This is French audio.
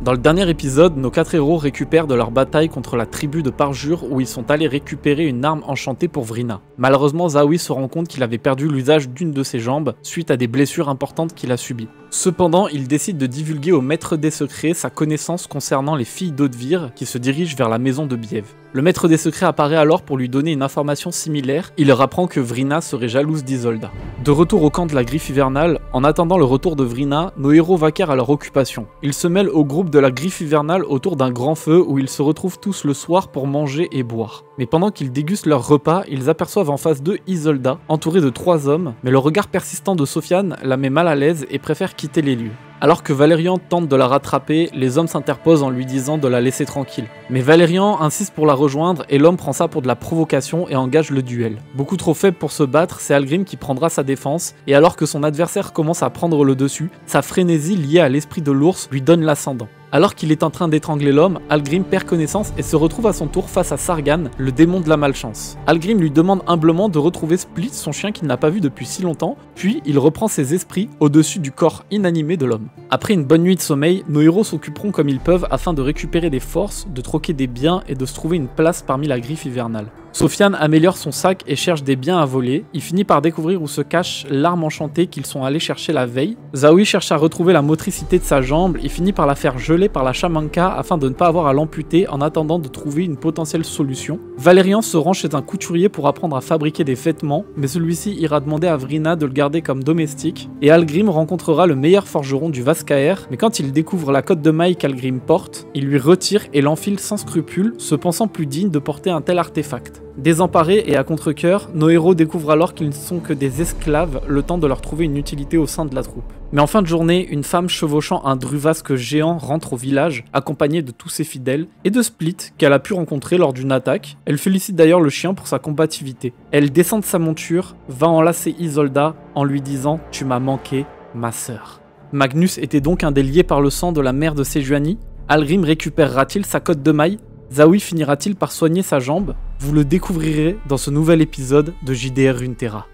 Dans le dernier épisode, nos 4 héros récupèrent de leur bataille contre la tribu de Parjure où ils sont allés récupérer une arme enchantée pour Vrina. Malheureusement, Zaoui se rend compte qu'il avait perdu l'usage d'une de ses jambes suite à des blessures importantes qu'il a subies. Cependant, il décide de divulguer au maître des secrets sa connaissance concernant les filles d'Hautevire qui se dirigent vers la maison de Bièvre. Le maître des secrets apparaît alors pour lui donner une information similaire, il leur apprend que Vrina serait jalouse d'Isolda. De retour au camp de la Griffe Hivernale, en attendant le retour de Vrina, nos héros vaquèrent à leur occupation. Ils se mêlent au groupe de la Griffe Hivernale autour d'un grand feu où ils se retrouvent tous le soir pour manger et boire. Mais pendant qu'ils dégustent leur repas, ils aperçoivent en face d'eux Isolda, entourée de 3 hommes, mais le regard persistant de Sofiane la met mal à l'aise et préfère quitter les lieux. Alors que Valérian tente de la rattraper, les hommes s'interposent en lui disant de la laisser tranquille. Mais Valérian insiste pour la rejoindre et l'homme prend ça pour de la provocation et engage le duel. Beaucoup trop faible pour se battre, c'est Algrim qui prendra sa défense, et alors que son adversaire commence à prendre le dessus, sa frénésie liée à l'esprit de l'ours lui donne l'ascendant. Alors qu'il est en train d'étrangler l'homme, Algrim perd connaissance et se retrouve à son tour face à Sargan, le démon de la malchance. Algrim lui demande humblement de retrouver Split, son chien qu'il n'a pas vu depuis si longtemps, puis il reprend ses esprits au-dessus du corps inanimé de l'homme. Après une bonne nuit de sommeil, nos héros s'occuperont comme ils peuvent afin de récupérer des forces, de troquer des biens et de se trouver une place parmi la Griffe Hivernale. Sofiane améliore son sac et cherche des biens à voler, il finit par découvrir où se cache l'arme enchantée qu'ils sont allés chercher la veille. Zaoui cherche à retrouver la motricité de sa jambe et finit par la faire geler par la shamanka afin de ne pas avoir à l'amputer en attendant de trouver une potentielle solution. Valérian se rend chez un couturier pour apprendre à fabriquer des vêtements, mais celui-ci ira demander à Vrina de le garder comme domestique, et Algrim rencontrera le meilleur forgeron du Vascaer, mais quand il découvre la cotte de maille qu'Algrim porte, il lui retire et l'enfile sans scrupule, se pensant plus digne de porter un tel artefact. Désemparés et à contre-cœur, nos héros découvrent alors qu'ils ne sont que des esclaves, le temps de leur trouver une utilité au sein de la troupe. Mais en fin de journée, une femme chevauchant un druvasque géant rentre au village, accompagnée de tous ses fidèles, et de Split, qu'elle a pu rencontrer lors d'une attaque. Elle félicite d'ailleurs le chien pour sa combativité. Elle descend de sa monture, va enlacer Isolda en lui disant « Tu m'as manqué, ma sœur ». Magnus était donc un des liés par le sang de la mère de Sejuani. Algrim récupérera-t-il sa cotte de maille? Zaoui finira-t-il par soigner sa jambe? Vous le découvrirez dans ce nouvel épisode de JDR Runeterra.